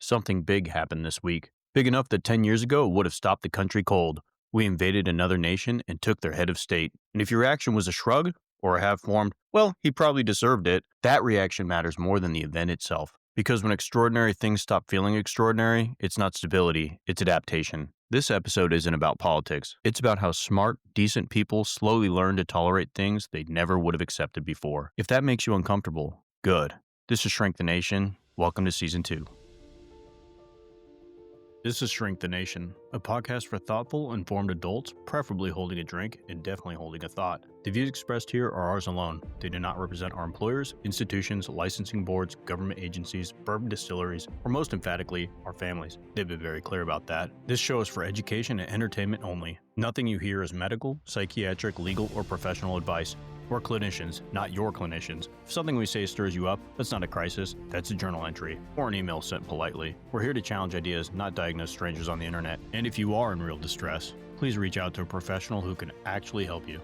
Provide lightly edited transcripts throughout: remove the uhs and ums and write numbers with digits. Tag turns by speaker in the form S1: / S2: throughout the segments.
S1: Something big happened this week. Big enough that 10 years ago it would have stopped the country cold. We invaded another nation and took their head of state. And if your reaction was a shrug or a half-formed, well, he probably deserved it, that reaction matters more than the event itself. Because when extraordinary things stop feeling extraordinary, it's not stability, it's adaptation. This episode isn't about politics. It's about how smart, decent people slowly learn to tolerate things they never would have accepted before. If that makes you uncomfortable, good. This is Shrink the Nation. Welcome to Season 2. This is Shrink the Nation, a podcast for thoughtful, informed adults, preferably holding a drink and definitely holding a thought. The views expressed here are ours alone. They do not represent our employers, institutions, licensing boards, government agencies, bourbon distilleries, or most emphatically, our families. They've been very clear about that. This show is for education and entertainment only. Nothing you hear is medical, psychiatric, legal, or professional advice. We're clinicians, not your clinicians. If something we say stirs you up, that's not a crisis, that's a journal entry, or an email sent politely. We're here to challenge ideas, not diagnose strangers on the internet. And if you are in real distress, please reach out to a professional who can actually help you.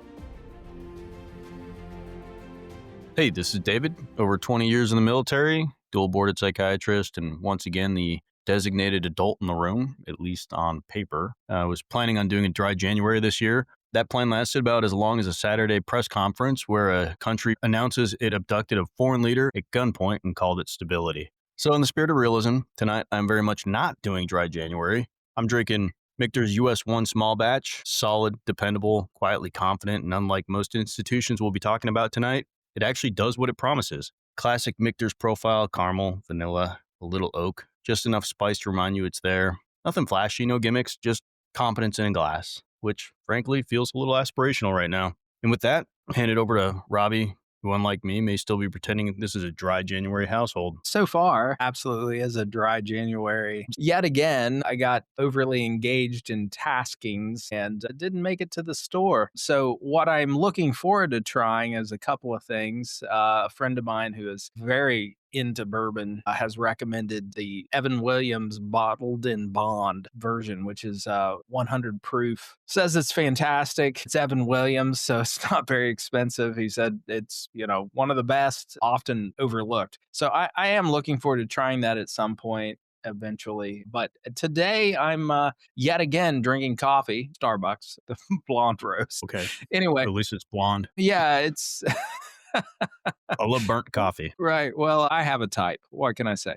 S1: Hey, this is David, over 20 years in the military, dual-boarded psychiatrist, and once again, the designated adult in the room, at least on paper. I was planning on doing a dry January this year. That plan lasted about as long as a Saturday press conference where a country announces it abducted a foreign leader at gunpoint and called it stability. So in the spirit of realism, tonight I'm very much not doing dry January. I'm drinking Michter's US 1 small batch, solid, dependable, quietly confident, and unlike most institutions we'll be talking about tonight, it actually does what it promises. Classic Michter's profile, caramel, vanilla, a little oak, just enough spice to remind you it's there. Nothing flashy, no gimmicks, just confidence in a glass, which frankly feels a little aspirational right now. And with that, I'll hand it over to Robbie, who unlike me may still be pretending this is a dry January household.
S2: So far, absolutely is a dry January. Yet again, I got overly engaged in taskings and didn't make it to the store. So what I'm looking forward to trying is a couple of things. A friend of mine who is very into bourbon has recommended the Evan Williams bottled in bond version, which is 100 proof. Says it's fantastic. It's Evan Williams, so it's not very expensive. He said it's, one of the best, often overlooked. So I am looking forward to trying that at some point eventually. But today I'm yet again drinking coffee, Starbucks, the blonde roast.
S1: Okay.
S2: Anyway.
S1: At least it's blonde.
S2: Yeah, it's...
S1: I love burnt coffee.
S2: Right. Well, I have a type. What can I say?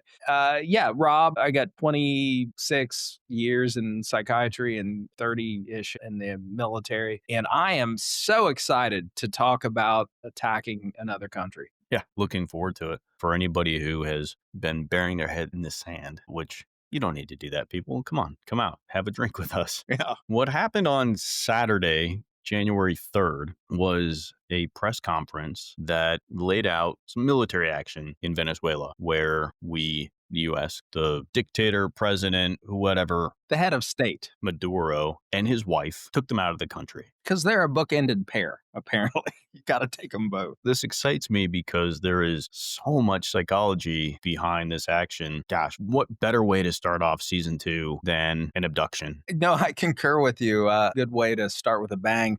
S2: Rob, I got 26 years in psychiatry and 30-ish in the military. And I am so excited to talk about attacking another country.
S1: Yeah, looking forward to it. For anybody who has been burying their head in the sand, which you don't need to do that, people. Come on, come out, have a drink with us.
S2: Yeah.
S1: What happened on Saturday, January 3rd, was a press conference that laid out some military action in Venezuela, where the U.S., the dictator, president, whatever,
S2: the head of state,
S1: Maduro, and his wife took them out of the country.
S2: Because they're a book-ended pair, apparently. You got to take them both.
S1: This excites me because there is so much psychology behind this action. Gosh, what better way to start off season 2 than an abduction?
S2: No, I concur with you. Good way to start with a bang.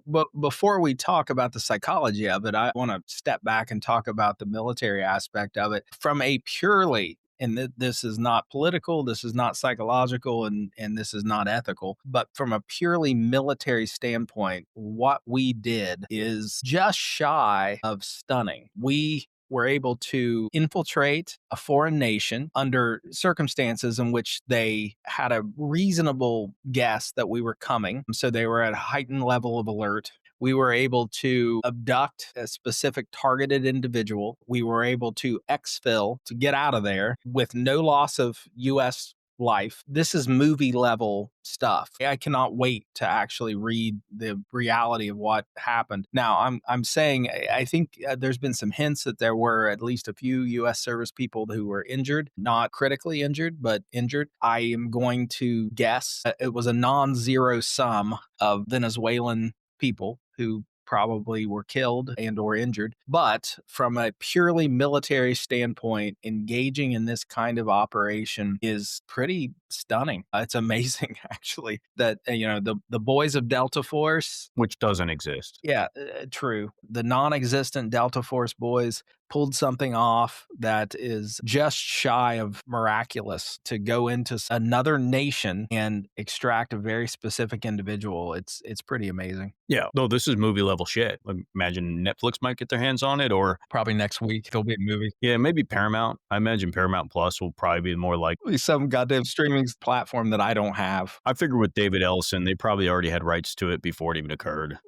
S2: But before we talk about the psychology of it, I want to step back and talk about the military aspect of it from a purely, and this is not political, this is not psychological, and this is not ethical, but from a purely military standpoint, what we did is just shy of stunning. We were able to infiltrate a foreign nation under circumstances in which they had a reasonable guess that we were coming. So they were at a heightened level of alert. We were able to abduct a specific targeted individual. We were able to exfil, to get out of there with no loss of U.S. life. This is movie level stuff. I cannot wait to actually read the reality of what happened. Now, I'm saying I think there's been some hints that there were at least a few U.S. service people who were injured, not critically injured, but injured. I am going to guess it was a non-zero sum of Venezuelan people who probably were killed and or injured. But from a purely military standpoint, engaging in this kind of operation is pretty stunning. It's amazing, actually, that, the boys of Delta Force.
S1: Which doesn't exist.
S2: Yeah, true. The non-existent Delta Force boys, pulled something off that is just shy of miraculous to go into another nation and extract a very specific individual. It's pretty amazing.
S1: Yeah. No, this is movie level shit. Imagine Netflix might get their hands on it, or
S2: Probably next week there'll be a movie.
S1: yeah, maybe Paramount. I imagine Paramount Plus will probably be more like.
S2: Probably some goddamn streaming platform that I don't have.
S1: I figure with David Ellison, they probably already had rights to it before it even occurred.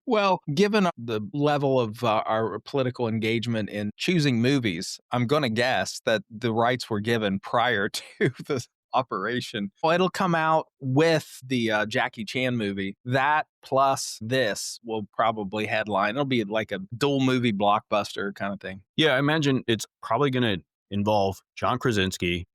S2: Well, given the level of our political engagement in choosing movies, I'm going to guess that the rights were given prior to the operation. Well, it'll come out with the Jackie Chan movie. That plus this will probably headline. It'll be like a dual movie blockbuster kind of thing.
S1: Yeah, I imagine it's probably going to involve John Krasinski.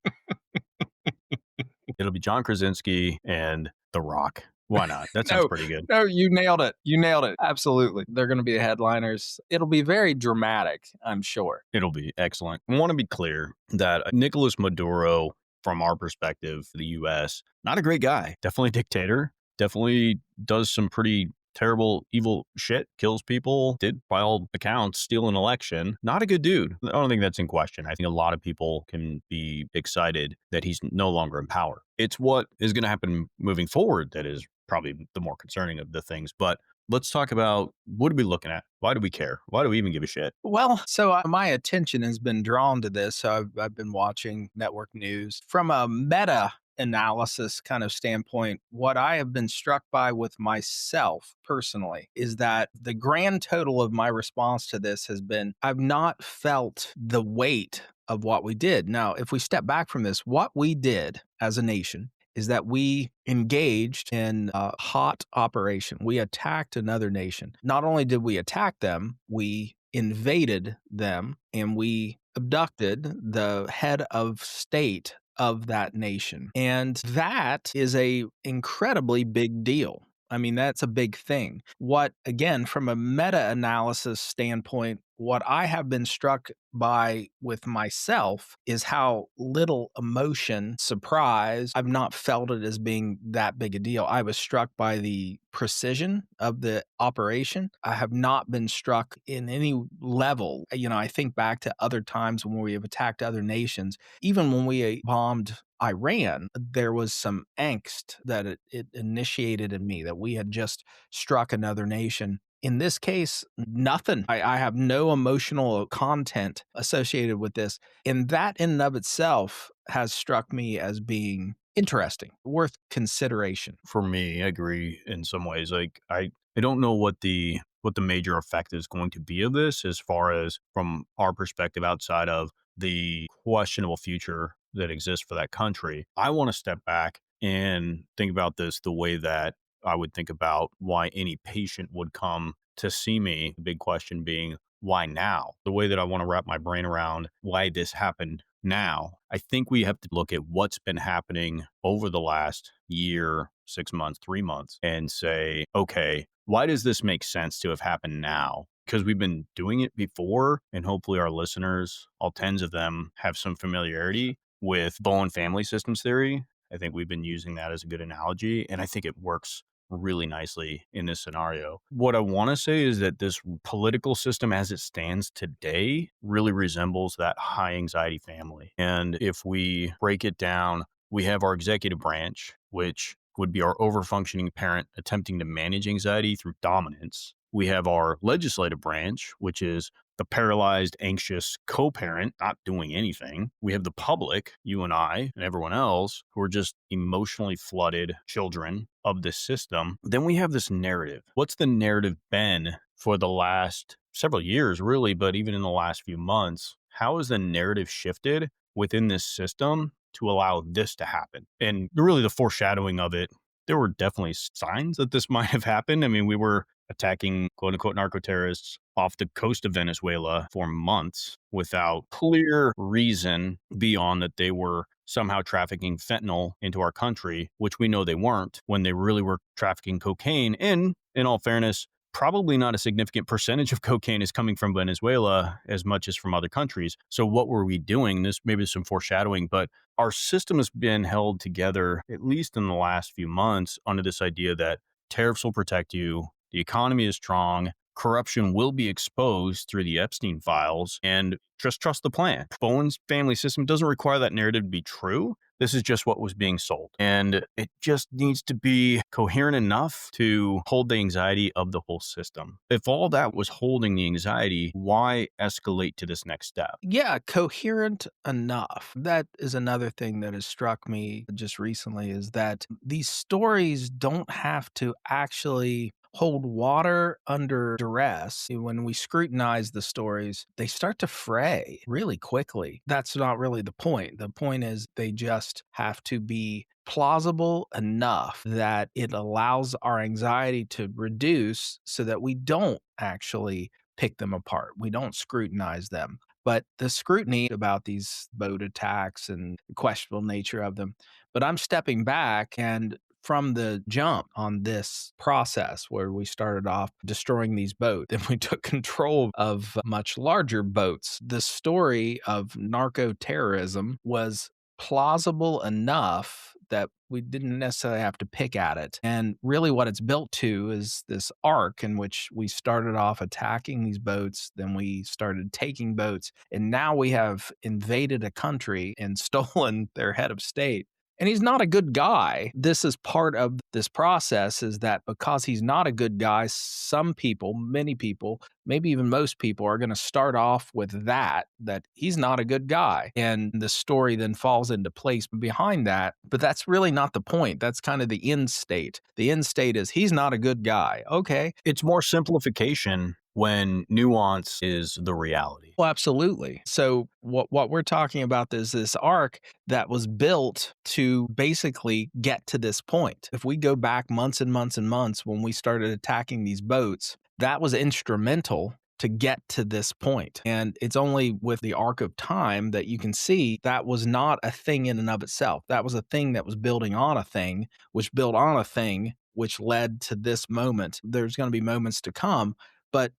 S1: It'll be John Krasinski and The Rock. Why not? That sounds
S2: No,
S1: pretty good.
S2: no, you nailed it. You nailed it. Absolutely. They're going to be the headliners. It'll be very dramatic, I'm sure.
S1: It'll be excellent. I want to be clear that Nicolás Maduro, from our perspective, the U.S., not a great guy. Definitely a dictator. Definitely does some pretty terrible, evil shit. Kills people. Did, by all accounts, steal an election. Not a good dude. I don't think that's in question. I think a lot of people can be excited that he's no longer in power. It's what is going to happen moving forward that is probably the more concerning of the things. But let's talk about, what are we looking at? Why do we care? Why do we even give a shit?
S2: Well, so my attention has been drawn to this. So I've been watching network news from a meta analysis kind of standpoint. What I have been struck by with myself personally is that the grand total of my response to this has been, I've not felt the weight of what we did. Now, if we step back from this, what we did as a nation is that we engaged in a hot operation. We attacked another nation. Not only did we attack them, we invaded them and we abducted the head of state of that nation. And that is a incredibly big deal. I mean, that's a big thing. What, again, from a meta analysis standpoint, what I have been struck by with myself is how little emotion, surprise, I've not felt it as being that big a deal. I was struck by the precision of the operation. I have not been struck in any level. I think back to other times when we have attacked other nations, even when we bombed Iran, there was some angst that it initiated in me that we had just struck another nation. In this case, nothing. I have no emotional content associated with this. And that in and of itself has struck me as being interesting, worth consideration.
S1: For me, I agree in some ways. Like I don't know what the major effect is going to be of this, as far as from our perspective outside of the questionable future that exists for that country. I want to step back and think about this the way that I would think about why any patient would come to see me. The big question being, why now? The way that I want to wrap my brain around why this happened now. I think we have to look at what's been happening over the last year, 6 months, 3 months, and say, okay, why does this make sense to have happened now? Because we've been doing it before, and hopefully our listeners, all tens of them, have some familiarity with Bowen family systems theory. I think we've been using that as a good analogy, and I think it works really nicely in this scenario. What I want to say is that this political system as it stands today really resembles that high anxiety family. And if we break it down, we have our executive branch, which would be our overfunctioning parent attempting to manage anxiety through dominance. We have our legislative branch, which is the paralyzed, anxious co-parent not doing anything. We have the public, you and I and everyone else, who are just emotionally flooded children of this system. Then we have this narrative. What's the narrative been for the last several years, really, but even in the last few months? How has the narrative shifted within this system to allow this to happen? And really the foreshadowing of it, there were definitely signs that this might have happened. I mean, we were attacking quote unquote narco terrorists off the coast of Venezuela for months without clear reason beyond that they were somehow trafficking fentanyl into our country, which we know they weren't, when they really were trafficking cocaine. And in all fairness, probably not a significant percentage of cocaine is coming from Venezuela as much as from other countries. So what were we doing? This maybe some foreshadowing, but our system has been held together, at least in the last few months, under this idea that tariffs will protect you. The economy is strong. corruption will be exposed through the Epstein files, and just trust the plan. Bowen's family system doesn't require that narrative to be true. This is just what was being sold. And it just needs to be coherent enough to hold the anxiety of the whole system. If all that was holding the anxiety, why escalate to this next step?
S2: Yeah, coherent enough. That is another thing that has struck me just recently is that these stories don't have to actually hold water under duress. When we scrutinize the stories, they start to fray really quickly. That's not really the point. The point is they just have to be plausible enough that it allows our anxiety to reduce so that we don't actually pick them apart. We don't scrutinize them. But the scrutiny about these boat attacks and the questionable nature of them. But I'm stepping back and from the jump on this process where we started off destroying these boats, then we took control of much larger boats. The story of narco terrorism was plausible enough that we didn't necessarily have to pick at it. And really, what it's built to is this arc in which we started off attacking these boats, then we started taking boats, and now we have invaded a country and stolen their head of state. And he's not a good guy. This is part of this process is that because he's not a good guy, some people, many people, maybe even most people are going to start off with that he's not a good guy. And the story then falls into place behind that. But that's really not the point. That's kind of the end state. The end state is he's not a good guy. Okay.
S1: It's more simplification when nuance is the reality.
S2: Well, absolutely. So what we're talking about is this arc that was built to basically get to this point. If we go back months and months and months when we started attacking these boats, that was instrumental to get to this point. And it's only with the arc of time that you can see that was not a thing in and of itself. That was a thing that was building on a thing, which built on a thing, which led to this moment. There's going to be moments to come. But,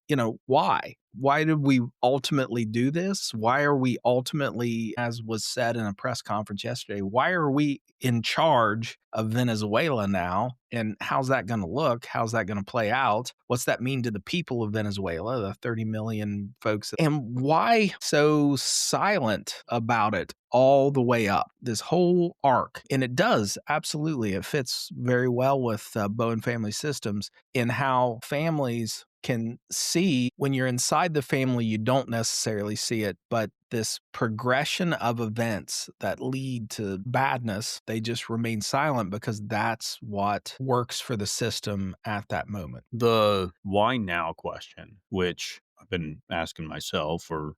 S2: why? Why did we ultimately do this? Why are we ultimately, as was said in a press conference yesterday, why are we in charge of Venezuela now? And how's that going to look? How's that going to play out? What's that mean to the people of Venezuela, the 30 million folks? And why so silent about it all the way up, this whole arc? And it does, absolutely. It fits very well with Bowen Family Systems in how families can see when you're inside the family, you don't necessarily see it, but this progression of events that lead to badness, they just remain silent because that's what works for the system at that moment.
S1: The why now question, which I've been asking myself or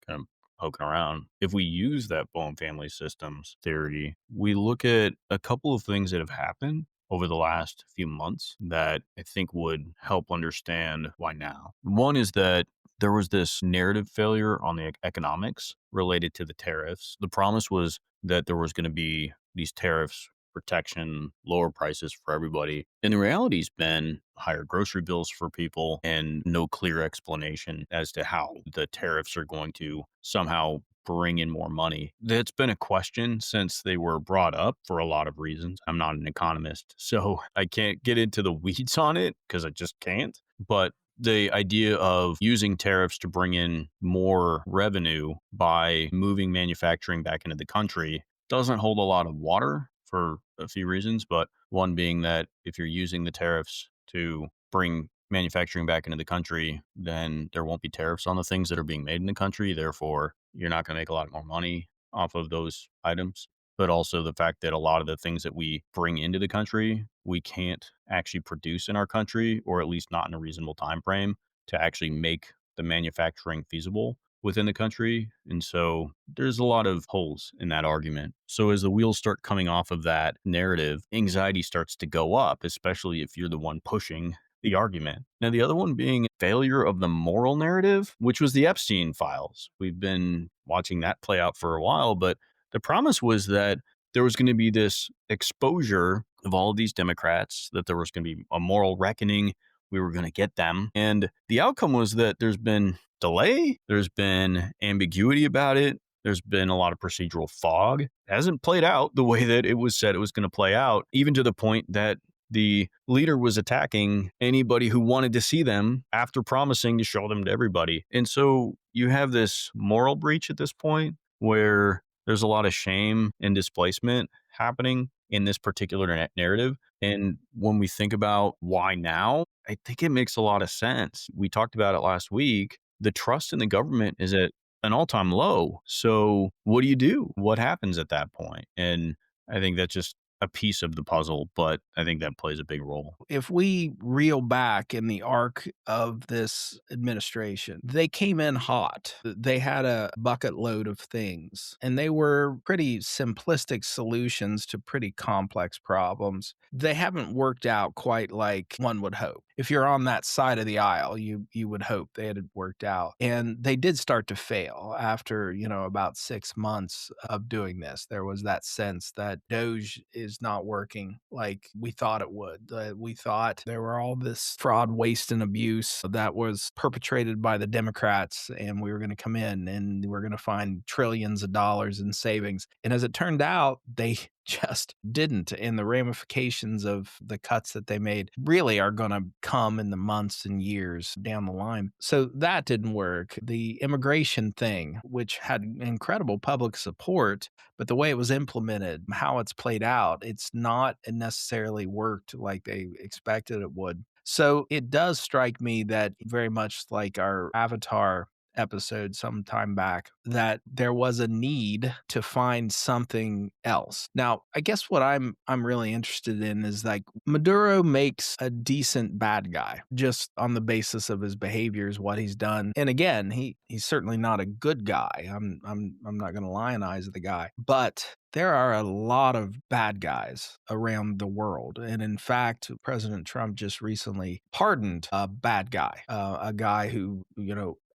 S1: kind of poking around. If we use that Bowen family systems theory, we look at a couple of things that have happened over the last few months that I think would help understand why now. One is that there was this narrative failure on the economics related to the tariffs. The promise was that there was going to be these tariffs protection, lower prices for everybody. And the reality's been higher grocery bills for people and no clear explanation as to how the tariffs are going to somehow bring in more money. That's been a question since they were brought up for a lot of reasons. I'm not an economist, so I can't get into the weeds on it because I just can't. But the idea of using tariffs to bring in more revenue by moving manufacturing back into the country doesn't hold a lot of water for a few reasons, but one being that if you're using the tariffs to bring manufacturing back into the country, then there won't be tariffs on the things that are being made in the country. Therefore, you're not going to make a lot more money off of those items. But also the fact that a lot of the things that we bring into the country, we can't actually produce in our country, or at least not in a reasonable time frame to actually make the manufacturing feasible within the country. And so there's a lot of holes in that argument. So as the wheels start coming off of that narrative, anxiety starts to go up, especially if you're the one pushing the argument. Now, the other one being failure of the moral narrative, which was the Epstein files. We've been watching that play out for a while, but the promise was that there was going to be this exposure of all of these Democrats, that there was going to be a moral reckoning. We were going to get them. And the outcome was that there's been delay. There's been ambiguity about it. There's been a lot of procedural fog. It hasn't played out the way that it was said it was going to play out, even to the point that the leader was attacking anybody who wanted to see them after promising to show them to everybody. And so you have this moral breach at this point where there's a lot of shame and displacement happening in this particular narrative. And when we think about why now, I think it makes a lot of sense. We talked about it last week. The trust in the government is at an all-time low. So what do you do? What happens at that point? And I think that's just a piece of the puzzle, but I think that plays a big role.
S2: If we reel back in the arc of this administration, they came in hot. They had a bucket load of things, and they were pretty simplistic solutions to pretty complex problems. They haven't worked out quite like one would hope. If you're on that side of the aisle, you would hope they had worked out. And they did start to fail after, about 6 months of doing this. There was that sense that Doge is not working like we thought it would. We thought there were all this fraud, waste, and abuse that was perpetrated by the Democrats, and we were going to come in and we're going to find trillions of dollars in savings. And as it turned out, they just didn't. And the ramifications of the cuts that they made really are going to come in the months and years down the line. So that didn't work. The immigration thing, which had incredible public support, but the way it was implemented, how it's played out, it's not necessarily worked like they expected it would. So it does strike me that very much like our Avatar episode some time back, that there was a need to find something else. Now, I guess what I'm really interested in is like Maduro makes a decent bad guy just on the basis of his behaviors, what he's done. And again, he's certainly not a good guy. I'm not going to lionize the guy, but there are a lot of bad guys around the world. And in fact, President Trump just recently pardoned a bad guy, a guy who,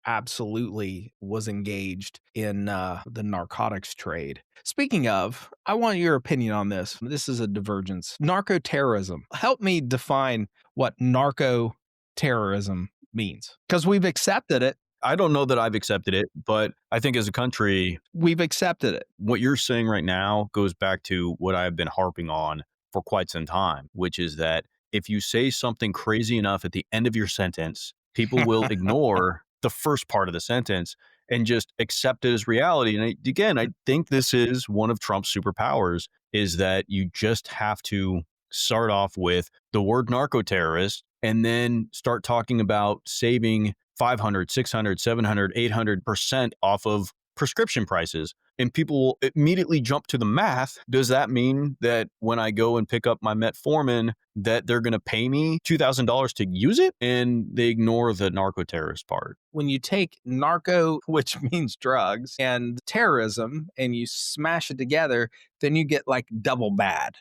S2: absolutely was engaged in the narcotics trade. Speaking of, I want your opinion on this. This is a divergence. Narco terrorism. Help me define what narco terrorism means, because we've accepted it.
S1: I don't know that I've accepted it, but I think as a country,
S2: We've accepted it.
S1: what you're saying right now goes back to what I've been harping on for quite some time, which is that if you say something crazy enough at the end of your sentence, people will ignore the first part of the sentence and just accept it as reality. And I think this is one of Trump's superpowers, is that you just have to start off with the word narco terrorist and then start talking about saving 500, 600, 700, 800% off of prescription prices. And people will immediately jump to the math. Does that mean that when I go and pick up my metformin, that they're going to pay me $2,000 to use it? And they ignore the narco terrorist part.
S2: When you take narco, which means drugs, and terrorism, and you smash it together, then you get like double bad.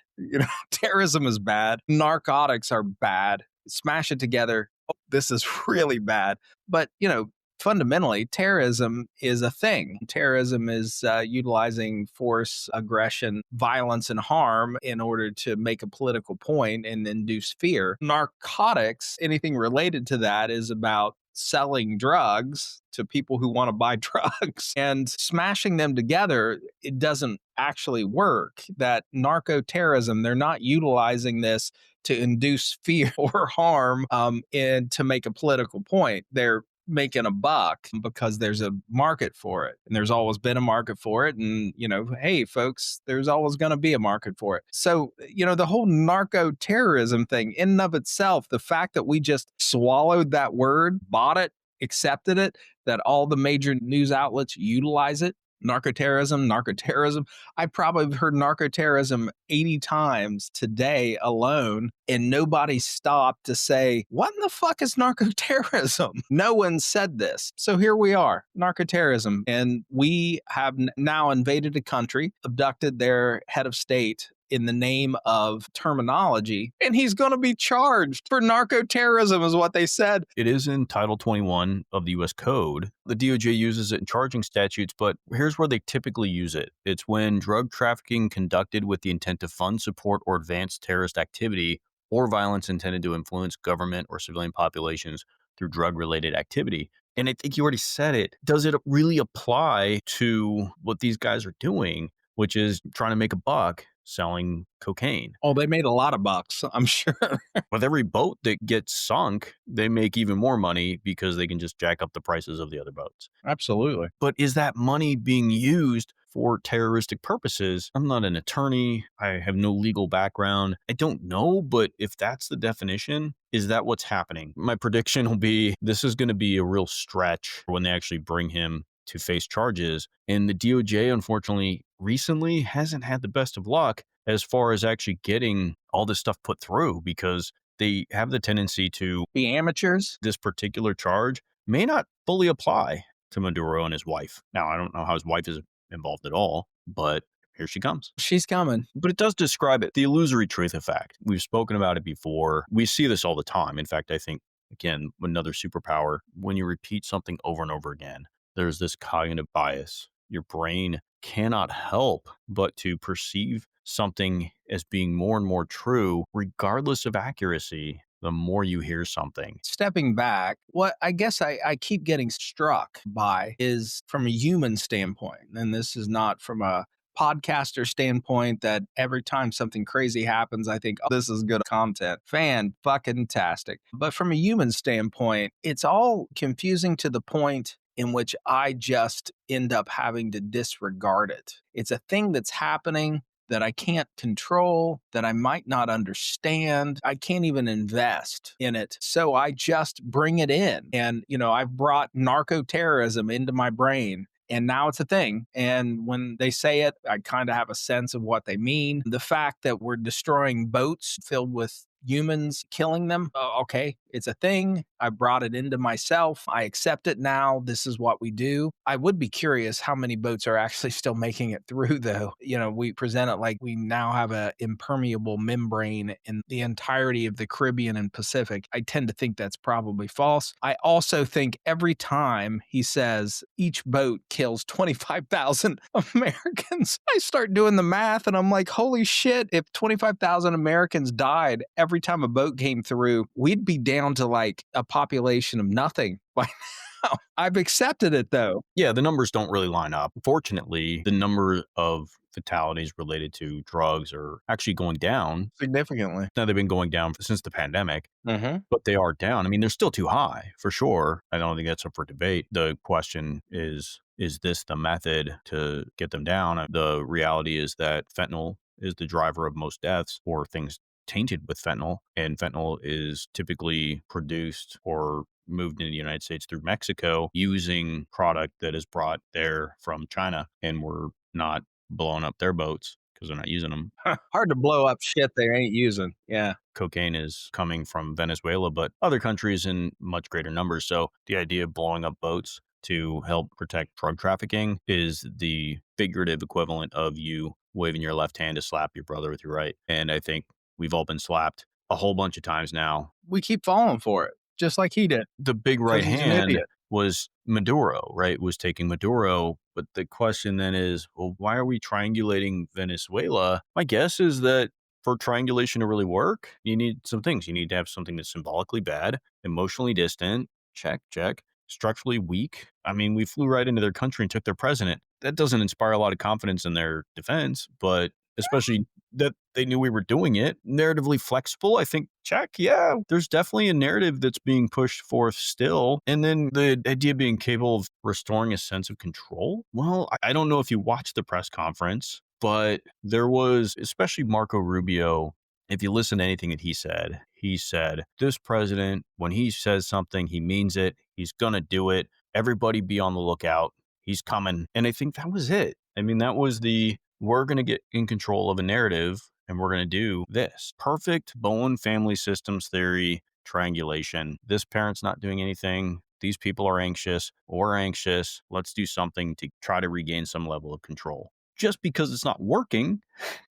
S2: Terrorism is bad. Narcotics are bad. Smash it together. Oh, this is really bad. But, fundamentally, terrorism is a thing. Terrorism is utilizing force, aggression, violence, and harm in order to make a political point and induce fear. Narcotics, anything related to that, is about selling drugs to people who want to buy drugs and smashing them together. It doesn't actually work. That narco terrorism, they're not utilizing this to induce fear or harm and to make a political point. They're making a buck because there's a market for it, and there's always been a market for it. And hey folks, there's always going to be a market for it. So the whole narco terrorism thing in and of itself, the fact that we just swallowed that word, bought it, accepted it, that all the major news outlets utilize it, narco-terrorism. I probably have heard narco-terrorism 80 times today alone, and nobody stopped to say, what in the fuck is narco-terrorism? No one said this. So here we are, narco-terrorism, and we have now invaded a country, abducted their head of state in the name of terminology, and he's going to be charged for narco-terrorism is what they said.
S1: It is in Title 21 of the U.S. Code. The DOJ uses it in charging statutes, but here's where they typically use it. It's when drug trafficking conducted with the intent to fund, support, or advance terrorist activity or violence intended to influence government or civilian populations through drug-related activity. And I think you already said it. Does it really apply to what these guys are doing, which is trying to make a buck? selling cocaine.
S2: Oh, they made a lot of bucks, I'm sure.
S1: With every boat that gets sunk, they make even more money because they can just jack up the prices of the other boats.
S2: Absolutely.
S1: But is that money being used for terroristic purposes? I'm not an attorney. I have no legal background. I don't know, but if that's the definition, is that what's happening? My prediction will be this is going to be a real stretch when they actually bring him to face charges. And the DOJ, unfortunately, recently hasn't had the best of luck as far as actually getting all this stuff put through because they have the tendency to,
S2: Be amateurs.
S1: this particular charge may not fully apply to Maduro and his wife. Now, I don't know how his wife is involved at all, but here she comes.
S2: She's coming.
S1: But it does describe it, the illusory truth effect. We've spoken about it before. We see this all the time. In fact, I think, again, another superpower, when you repeat something over and over again, there's this cognitive bias. Your brain cannot help but to perceive something as being more and more true, regardless of accuracy, the more you hear something.
S2: Stepping back, what I guess I keep getting struck by is from a human standpoint. And this is not from a podcaster standpoint that every time something crazy happens, I think, oh, this is good content. Fan fucking tastic. But from a human standpoint, it's all confusing to the point in which I just end up having to disregard it. It's a thing that's happening that I can't control, that I might not understand. I can't even invest in it. So I just bring it in. And, I've brought narco terrorism into my brain. And now it's a thing. And when they say it, I kind of have a sense of what they mean. The fact that we're destroying boats filled with humans, killing them, okay, it's a thing. I brought it into myself. I accept it now. This is what we do. I would be curious how many boats are actually still making it through, though. We present it like we now have an impermeable membrane in the entirety of the Caribbean and Pacific. I tend to think that's probably false. I also think every time he says each boat kills 25,000 Americans, I start doing the math and I'm like, holy shit, if 25,000 Americans died every time a boat came through, we'd be down to like a population of nothing by now. I've accepted it though.
S1: Yeah, the numbers don't really line up. Fortunately, the number of fatalities related to drugs are actually going down.
S2: Significantly.
S1: Now, they've been going down since the pandemic,
S2: Mm-hmm.
S1: but they are down. I mean, they're still too high for sure. I don't think that's up for debate. The question is this the method to get them down? The reality is that fentanyl is the driver of most deaths or things tainted with fentanyl. And fentanyl is typically produced or moved into the United States through Mexico using product that is brought there from China. And we're not blowing up their boats because they're not using them.
S2: Hard to blow up shit they ain't using. Yeah.
S1: Cocaine is coming from Venezuela, but other countries in much greater numbers. So the idea of blowing up boats to help protect drug trafficking is the figurative equivalent of you waving your left hand to slap your brother with your right. And I think we've all been slapped a whole bunch of times now.
S2: We keep falling for it, just like he did.
S1: The big right
S2: Because he's an
S1: hand
S2: idiot.
S1: was Maduro, right? Was taking Maduro. But the question then is, well, why are we triangulating Venezuela? My guess is that for triangulation to really work, you need some things. You need to have something that's symbolically bad, emotionally distant, check, check, structurally weak. I mean, we flew right into their country and took their president. That doesn't inspire a lot of confidence in their defense, but especially that they knew we were doing it. Narratively flexible, I think, check. Yeah, there's definitely a narrative that's being pushed forth still. And then the idea being capable of restoring a sense of control. Well, I don't know if you watched the press conference, but there was, especially Marco Rubio, if you listen to anything that he said, this president, when he says something, he means it. He's going to do it. Everybody be on the lookout. He's coming. And I think that was it. I mean, that was we're going to get in control of a narrative and we're going to do this. Perfect Bowen family systems theory triangulation. This parent's not doing anything. These people are anxious. We're anxious. Let's do something to try to regain some level of control. Just because it's not working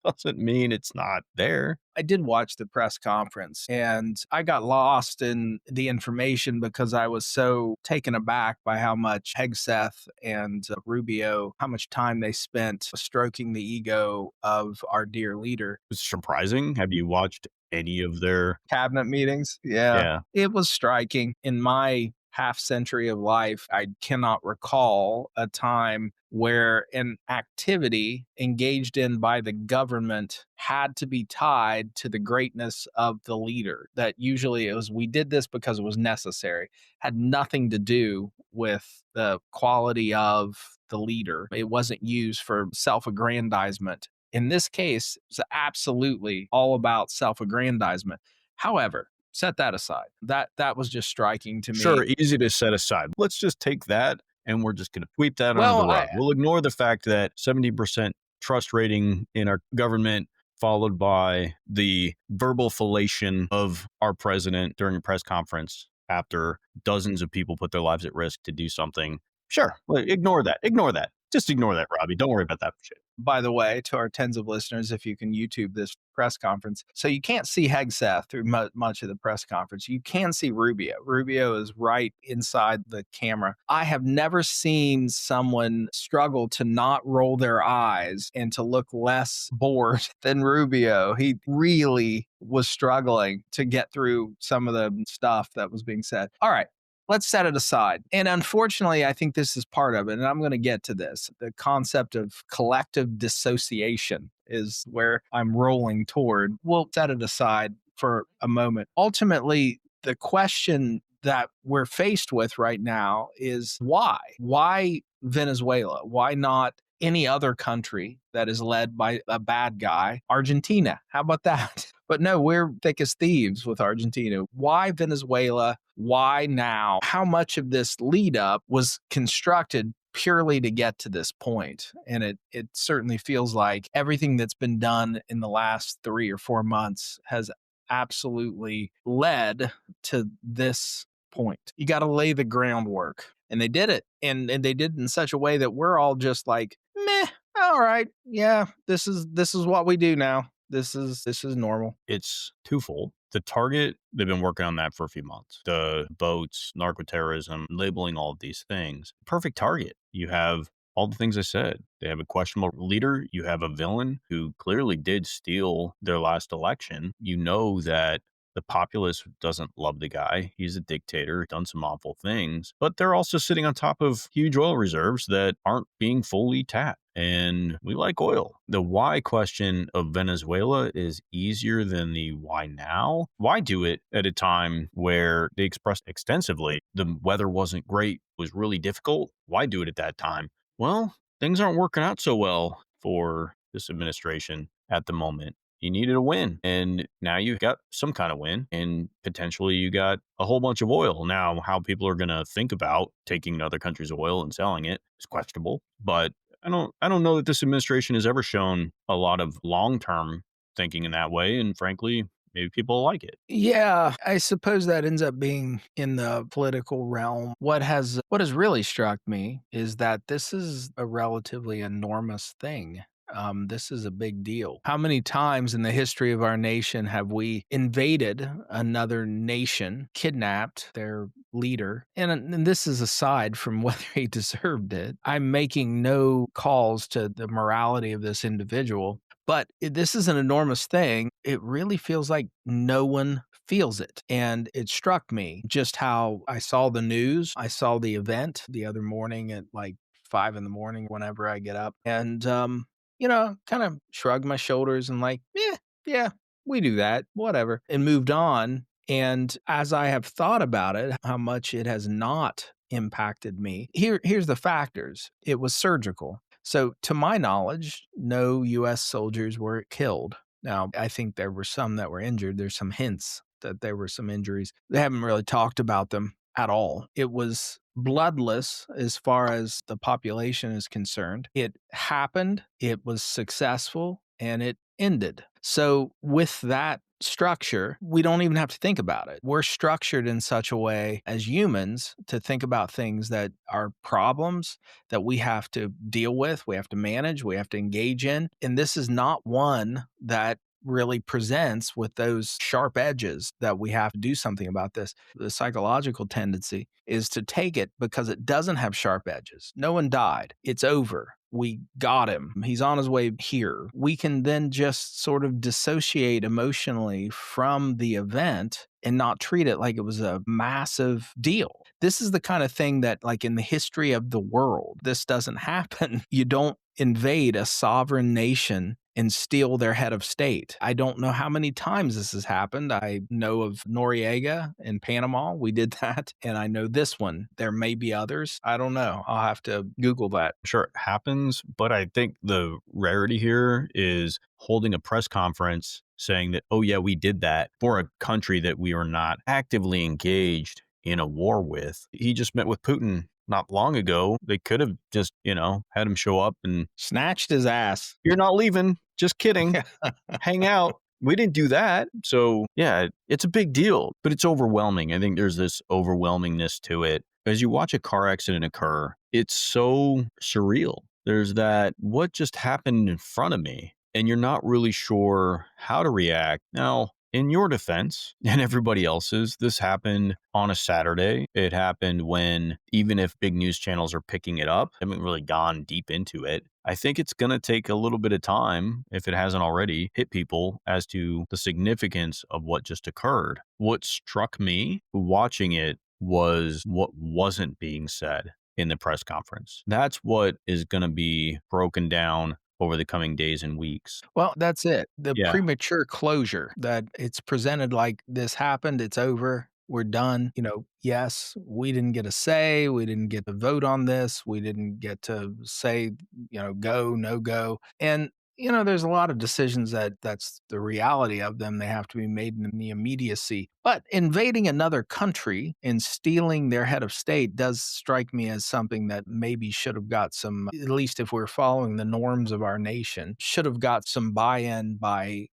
S1: doesn't mean it's not there.
S2: I did watch the press conference and I got lost in the information because I was so taken aback by how much Hegseth and Rubio, how much time they spent stroking the ego of our dear leader.
S1: It's surprising. Have you watched any of their
S2: Cabinet meetings? Yeah.
S1: Yeah.
S2: It was striking in my half century of life, I cannot recall a time where an activity engaged in by the government had to be tied to the greatness of the leader. That usually it was, we did this because it was necessary, had nothing to do with the quality of the leader. It wasn't used for self aggrandizement. In this case, it's absolutely all about self aggrandizement. However, set that aside. That was just striking to me.
S1: Sure, easy to set aside. Let's just take that and we're just going to sweep that under the
S2: Well,
S1: rug. We'll ignore the fact that 70% trust rating in our government, followed by the verbal fellation of our president during a press conference after dozens of people put their lives at risk to do something. Sure, ignore that. Ignore that. Just ignore that, Robbie. Don't worry about that shit.
S2: by the way, to our tens of listeners, if you can YouTube this press conference. So you can't see Hegseth through much of the press conference. You can see Rubio. Rubio is right inside the camera. I have never seen someone struggle to not roll their eyes and to look less bored than Rubio. He really was struggling to get through some of the stuff that was being said. All right. Let's set it aside. And unfortunately, I think this is part of it. And I'm going to get to this. The concept of collective dissociation is where I'm rolling toward. We'll set it aside for a moment. Ultimately, the question that we're faced with right now is why? Why Venezuela? Why not any other country that is led by a bad guy? Argentina. How about that? But no, we're thick as thieves with Argentina. Why Venezuela? Why now? How much of this lead up was constructed purely to get to this point? And it certainly feels like everything that's been done in the last 3 or 4 months has absolutely led to this point. You got to lay the groundwork. And they did it. And they did it in such a way that we're all just like, meh, all right. Yeah, this is what we do now. This is normal.
S1: It's twofold. The target, they've been working on that for a few months. The boats, narcoterrorism, labeling all of these things. Perfect target. You have all the things I said. They have a questionable leader. You have a villain who clearly did steal their last election. You know that the populace doesn't love the guy. He's a dictator, done some awful things, but they're also sitting on top of huge oil reserves that aren't being fully tapped. And we like oil. The why question of Venezuela is easier than the why now. Why do it at a time where they expressed extensively the weather wasn't great, was really difficult? Why do it at that time? Well, things aren't working out so well for this administration at the moment. You needed a win, and now you've got some kind of win, and potentially you got a whole bunch of oil. Now, how people are going to think about taking another country's oil and selling it is questionable, but I don't know that this administration has ever shown a lot of long-term thinking in that way, and frankly, maybe people like it.
S2: Yeah, I suppose that ends up being in the political realm. What has really struck me is that this is a relatively enormous thing. This is a big deal. How many times in the history of our nation have we invaded another nation, kidnapped their leader? And this is aside from whether he deserved it. I'm making no calls to the morality of this individual, but this is an enormous thing. It really feels like no one feels it. And it struck me just how I saw the news. I saw the event the other morning at like 5 in the morning whenever I get up. And, kind of shrugged my shoulders and like, yeah, we do that, whatever, and moved on. And as I have thought about it, how much it has not impacted me, here's the factors. It was surgical. So to my knowledge, no U.S. soldiers were killed. Now, I think there were some that were injured. There's some hints that there were some injuries. They haven't really talked about them at all. It was bloodless as far as the population is concerned. It happened, it was successful, and it ended. So with that structure, we don't even have to think about it. We're structured in such a way as humans to think about things that are problems that we have to deal with, we have to manage, we have to engage in. And this is not one that really presents with those sharp edges that we have to do something about this. The psychological tendency is to take it because it doesn't have sharp edges. No one died. It's over. We got him. He's on his way here. We can then just sort of dissociate emotionally from the event and not treat it like it was a massive deal. This is the kind of thing that, like, in the history of the world, this doesn't happen. You don't invade a sovereign nation and steal their head of state. I don't know how many times this has happened. I know of Noriega in Panama. We did that. And I know this one. There may be others. I don't know. I'll have to Google that.
S1: Sure, it happens, but I think the rarity here is holding a press conference saying that, oh, yeah, we did that for a country that we are not actively engaged in a war with. He just met with Putin not long ago. They could have just, had him show up and,
S2: Snatched his ass.
S1: you're not leaving. Just kidding. Hang out. We didn't do that. So, yeah, it's a big deal, but it's overwhelming. I think there's this overwhelmingness to it. As you watch a car accident occur, it's so surreal. There's that, what just happened in front of me? And you're not really sure how to react. Now, in your defense and everybody else's, this happened on a Saturday. It happened when, even if big news channels are picking it up, I haven't really gone deep into it. I think it's going to take a little bit of time, if it hasn't already, hit people as to the significance of what just occurred. What struck me watching it was what wasn't being said in the press conference. That's what is going to be broken down over the coming days and weeks.
S2: Well, that's it. The
S1: Yeah.
S2: premature closure that it's presented like this happened, it's over, we're done. Yes, we didn't get a say, we didn't get to vote on this, we didn't get to say, go, no go. And there's a lot of decisions that's the reality of them. They have to be made in the immediacy. But invading another country and stealing their head of state does strike me as something that maybe should have got some, at least if we're following the norms of our nation, should have got some buy-in by,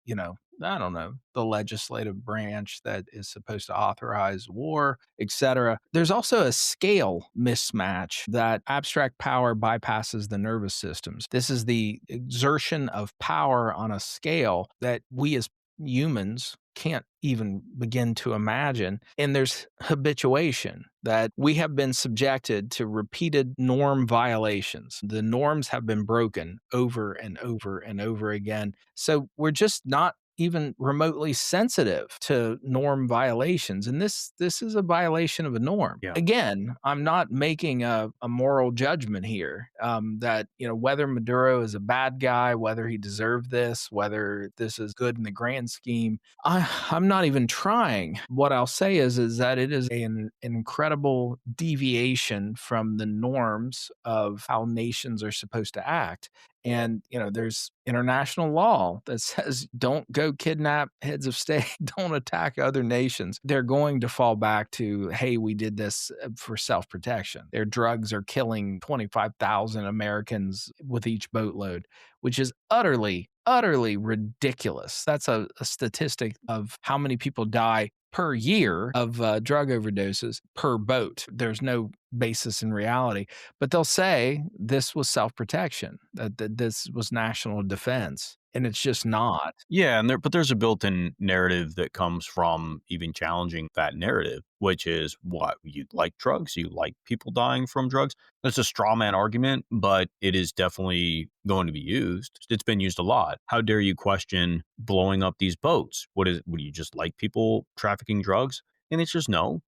S2: I don't know, the legislative branch that is supposed to authorize war, etc. There's also a scale mismatch that abstract power bypasses the nervous systems. This is the exertion of power on a scale that we as humans can't even begin to imagine. And there's habituation, that we have been subjected to repeated norm violations. The norms have been broken over and over and over again. So we're just not even remotely sensitive to norm violations. And this is a violation of a norm.
S1: Yeah.
S2: Again, I'm not making a moral judgment here, that, whether Maduro is a bad guy, whether he deserved this, whether this is good in the grand scheme, I'm not even trying. What I'll say is that it is an incredible deviation from the norms of how nations are supposed to act. And, there's international law that says don't go kidnap heads of state, don't attack other nations. They're going to fall back to, hey, we did this for self-protection. Their drugs are killing 25,000 Americans with each boatload, which is utterly, utterly ridiculous. That's a statistic of how many people die per year of drug overdoses per boat. There's no basis in reality, but they'll say this was self-protection, that this was national defense, and it's just not.
S1: Yeah, but there's a built-in narrative that comes from even challenging that narrative, which is what you like drugs, you like people dying from drugs. That's a straw man argument, but it is definitely going to be used. It's been used a lot. How dare you question blowing up these boats? Would you just like people trafficking drugs? And it's just no.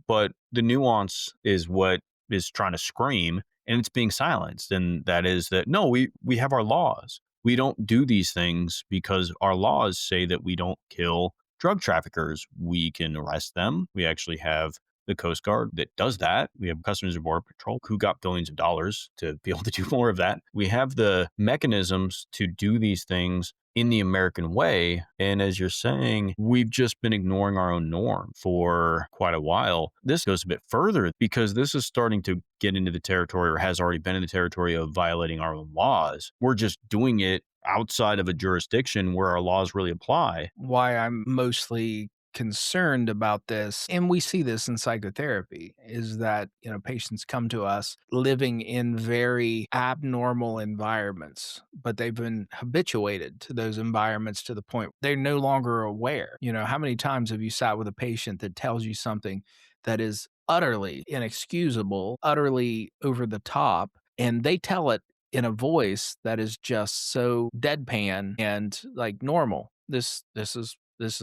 S1: But the nuance is what is trying to scream, and it's being silenced. And that is that, no, we have our laws. We don't do these things because our laws say that we don't kill drug traffickers. We can arrest them. We actually have the Coast Guard that does that. We have Customs and Border Patrol who got billions of dollars to be able to do more of that. We have the mechanisms to do these things in the American way. And as you're saying, we've just been ignoring our own norm for quite a while. This goes a bit further because this is starting to get into the territory, or has already been in the territory, of violating our own laws. We're just doing it outside of a jurisdiction where our laws really apply.
S2: Why I'm mostly concerned about this, and we see this in psychotherapy, is that, patients come to us living in very abnormal environments, but they've been habituated to those environments to the point they're no longer aware. How many times have you sat with a patient that tells you something that is utterly inexcusable, utterly over the top, and they tell it in a voice that is just so deadpan and like normal. This is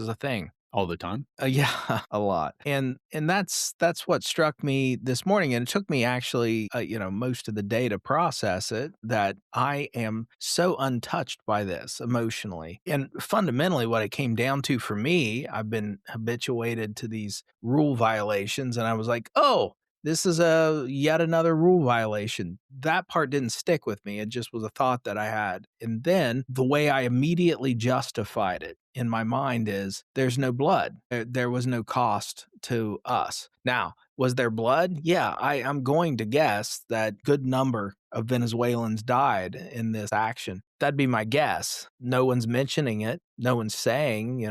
S2: a thing.
S1: all the time.
S2: Yeah, a lot. And that's what struck me this morning, and it took me actually, most of the day to process it, that I am so untouched by this emotionally. And fundamentally what it came down to for me, I've been habituated to these rule violations, and I was like, "Oh, this is a yet another rule violation." That part didn't stick with me. It just was a thought that I had. And then the way I immediately justified it in my mind is there's no blood. There was no cost to us. Now, was there blood? Yeah, I'm going to guess that good number of Venezuelans died in this action. That'd be my guess. No one's mentioning it. No one's saying,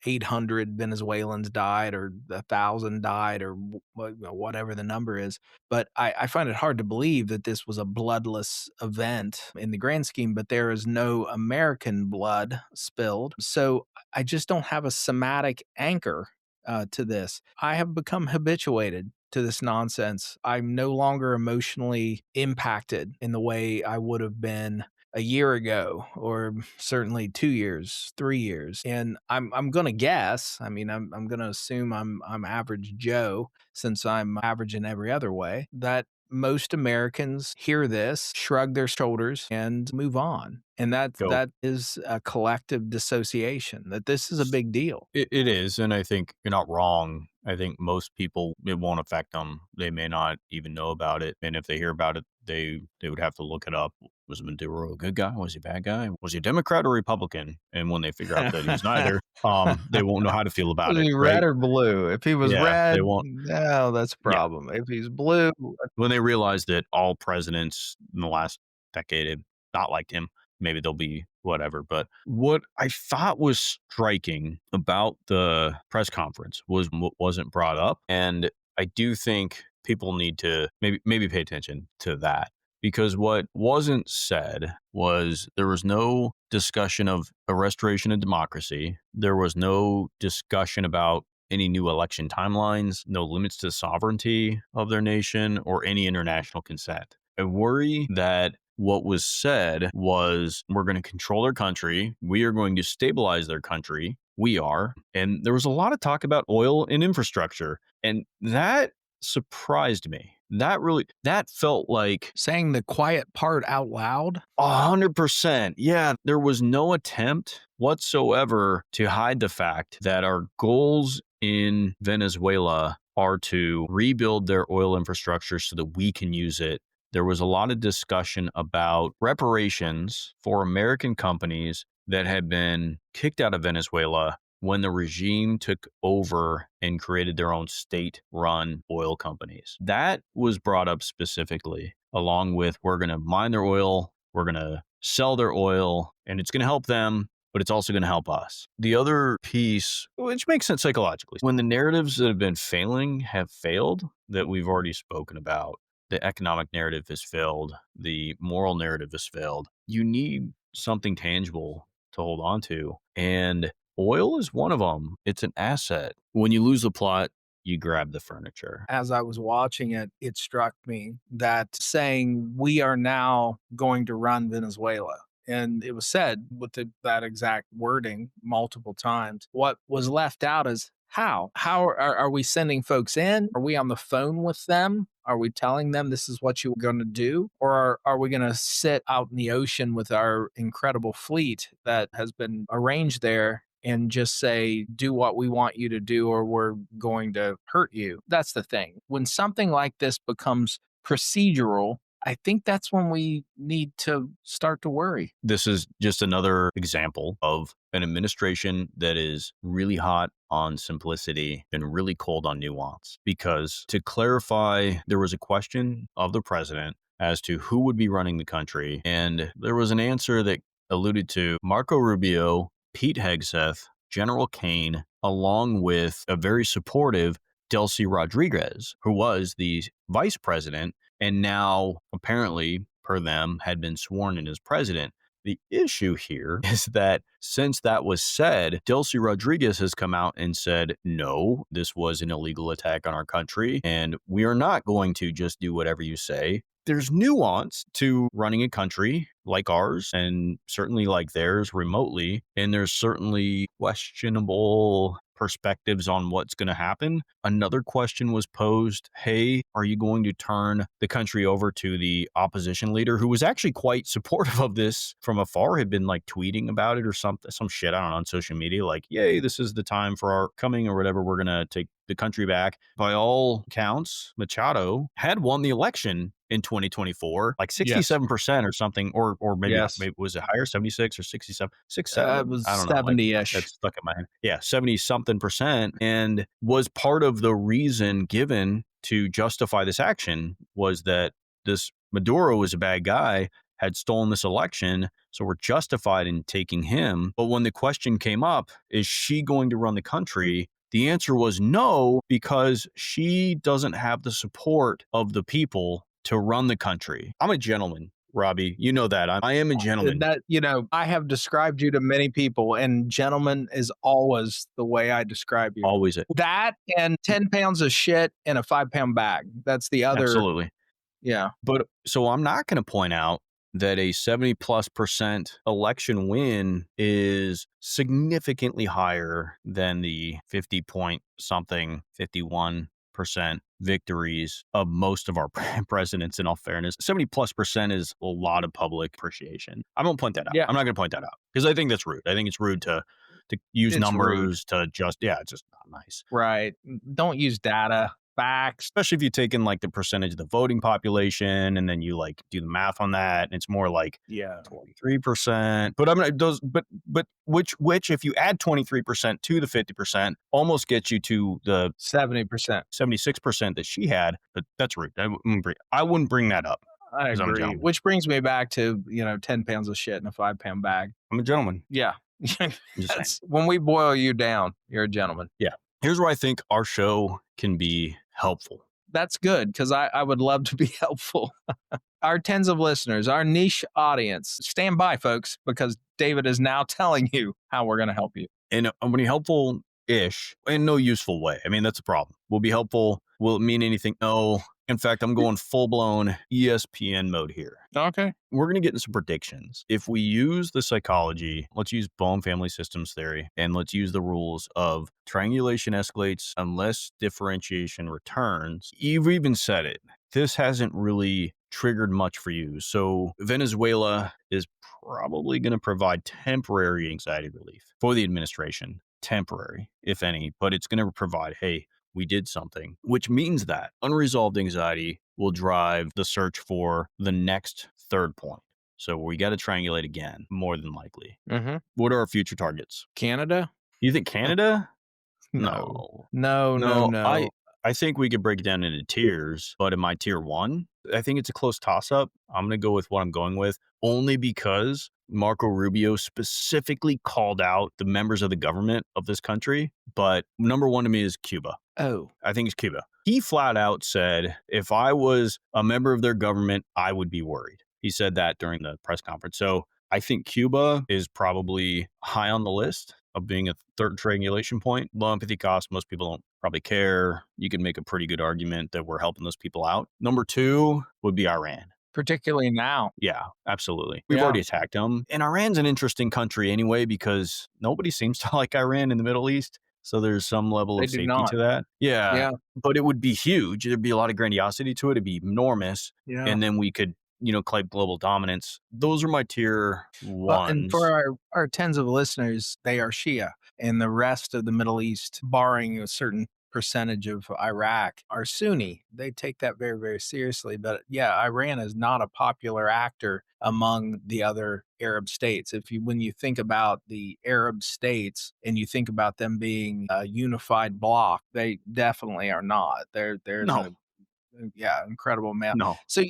S2: 800 Venezuelans died or 1,000 died or whatever the number is. But I find it hard to believe that this was a bloodless event in the grand scheme, but there is no American blood spilled. So I just don't have a somatic anchor to this. I have become habituated to this nonsense. I'm no longer emotionally impacted in the way I would have been a year ago, or certainly 2 years, 3 years. And I'm gonna guess. I mean, I'm gonna assume I'm average Joe, since I'm average in every other way, that most Americans hear this, shrug their shoulders, and move on. And
S1: Go.
S2: that is a collective dissociation, that this is a big deal.
S1: It is, and I think you're not wrong. I think most people, it won't affect them. They may not even know about it, and if they hear about it, they would have to look it up. Was Maduro a good guy? Was he a bad guy? Was he a Democrat or Republican? And when they figure out that he was neither, they won't know how to feel about
S2: Was
S1: it,
S2: he
S1: right?
S2: red or blue? If he was
S1: Yeah, they
S2: red,
S1: won't.
S2: no, that's a
S1: Yeah,
S2: problem. If he's blue,
S1: when they realize that all presidents in the last decade have not liked him, maybe they'll be whatever. But what I thought was striking about the press conference was what wasn't brought up. And I do think people need to maybe pay attention to that, because what wasn't said was there was no discussion of a restoration of democracy. There was no discussion about any new election timelines, no limits to the sovereignty of their nation, or any international consent. I worry that what was said was, we're going to control their country. We are going to stabilize their country. We are. And there was a lot of talk about oil and infrastructure. And that surprised me. That felt like
S2: saying the quiet part out loud.
S1: 100%. Yeah, there was no attempt whatsoever to hide the fact that our goals in Venezuela are to rebuild their oil infrastructure so that we can use it. There was a lot of discussion about reparations for American companies that had been kicked out of Venezuela when the regime took over and created their own state-run oil companies. That was brought up specifically, along with, we're going to mine their oil, we're going to sell their oil, and it's going to help them, but it's also going to help us. The other piece, which makes sense psychologically, when the narratives that have been failing have failed, that we've already spoken about, the economic narrative has failed, the moral narrative has failed, you need something tangible to hold on to. And oil is one of them. It's an asset. When you lose the plot, you grab the furniture.
S2: As I was watching it, it struck me that saying we are now going to run Venezuela. And it was said with that exact wording multiple times. What was left out is how? How are we sending folks in? Are we on the phone with them? Are we telling them this is what you're going to do? Or are we going to sit out in the ocean with our incredible fleet that has been arranged there and just say, do what we want you to do, or we're going to hurt you? That's the thing. When something like this becomes procedural, I think that's when we need to start to worry.
S1: This is just another example of an administration that is really hot on simplicity and really cold on nuance. Because, to clarify, there was a question of the president as to who would be running the country, and there was an answer that alluded to Marco Rubio, Pete Hegseth, General Kane, along with a very supportive Delcy Rodriguez, who was the vice president and now apparently, per them, had been sworn in as president. The issue here is that since that was said, Delcy Rodriguez has come out and said, no, this was an illegal attack on our country, and we are not going to just do whatever you say. there's nuance to running a country like ours and certainly like theirs remotely. And there's certainly questionable perspectives on what's going to happen. Another question was posed, hey, are you going to turn the country over to the opposition leader, who was actually quite supportive of this from afar, had been like tweeting about it or some shit, I don't know, on social media, like, yay, this is the time for our coming or whatever, we're going to take the country back. By all counts, Machado had won the election in 2024, like
S2: Yes.
S1: 67% or something, or maybe,
S2: Yes.
S1: maybe was it higher, 76 or 67,
S2: It
S1: 67?
S2: was
S1: I don't know. Like,
S2: 70-ish.
S1: that's stuck in my head. Yeah, 70 something percent, and was part of the reason given to justify this action was that this Maduro was a bad guy, had stolen this election, so we're justified in taking him. But when the question came up, is she going to run the country? The answer was no, because she doesn't have the support of the people to run the country. I'm a gentleman, Robbie. You know that. I am a gentleman.
S2: That, I have described you to many people, and gentleman is always the way I describe you.
S1: Always it.
S2: That and 10 pounds of shit in a 5-pound bag. That's the other.
S1: Absolutely.
S2: Yeah.
S1: But so I'm not going to point out that a 70+% election win is significantly higher than the 50 point something, 51% victories of most of our presidents, in all fairness. 70+% is a lot of public appreciation. I won't point that out.
S2: Yeah.
S1: I'm not going to point that out because I think that's rude. I think it's rude to use
S2: It's
S1: numbers to just, it's just not nice.
S2: Right. Don't use data, facts.
S1: Especially if you take in like the percentage of the voting population and then you like do the math on that, and it's more like 23%. But I'm not those, but which if you add 23% to the 50%, almost gets you to the
S2: 70%.
S1: 76% that she had. But that's rude. I wouldn't bring that up.
S2: I
S1: 'Cause I'm a
S2: agree.
S1: gentleman.
S2: Which brings me back to, 10 pounds of shit in a 5-pound bag.
S1: I'm a gentleman.
S2: Yeah.
S1: I'm just saying.
S2: When we boil you down, you're a gentleman.
S1: Yeah. Here's where I think our show can be helpful.
S2: That's good, because I would love to be helpful. Our tens of listeners, our niche audience, stand by, folks, because David is now telling you how we're going to help you.
S1: And I'm going to be helpful-ish in no useful way. I mean, that's a problem. Will be helpful. Will it mean anything? No. In fact, I'm going full-blown ESPN mode here.
S2: Okay.
S1: We're going to get into some predictions. If we use the psychology, let's use Bohm family systems theory, and let's use the rules of triangulation escalates unless differentiation returns. You've even said it. This hasn't really triggered much for you. So Venezuela is probably going to provide temporary anxiety relief for the administration. Temporary, if any, but it's going to provide, hey, we did something, which means that unresolved anxiety will drive the search for the next third point. So we got to triangulate again, more than likely.
S2: Mm-hmm.
S1: What are our future targets?
S2: Canada?
S1: You think Canada?
S2: No.
S1: I think we could break it down into tiers, but in my tier one, I think it's a close toss up. I'm going to go with what I'm going with only because Marco Rubio specifically called out the members of the government of this country. But number one to me is Cuba.
S2: Oh,
S1: I think it's Cuba. He flat out said, if I was a member of their government, I would be worried. He said that during the press conference. So I think Cuba is probably high on the list of being a third triangulation point. Low empathy cost, most people don't probably care. You can make a pretty good argument that we're helping those people out. Number two would be Iran.
S2: particularly now.
S1: Yeah, absolutely. We've
S2: Yeah.
S1: already attacked them. And Iran's an interesting country anyway, because nobody seems to like Iran in the Middle East. So there's some level
S2: They
S1: of
S2: do
S1: safety
S2: not.
S1: to that.
S2: Yeah.
S1: But it would be huge. There'd be a lot of grandiosity to it. It'd be enormous.
S2: Yeah.
S1: And then we could, claim global dominance. Those are my tier ones.
S2: And for our tens of listeners, they are Shia, and the rest of the Middle East, barring a certain percentage of Iraq, are Sunni. They take that very, very seriously. But yeah, Iran is not a popular actor among the other Arab states. When you think about the Arab states and you think about them being a unified bloc, they definitely are not. There's
S1: No.
S2: incredible amount.
S1: No.
S2: So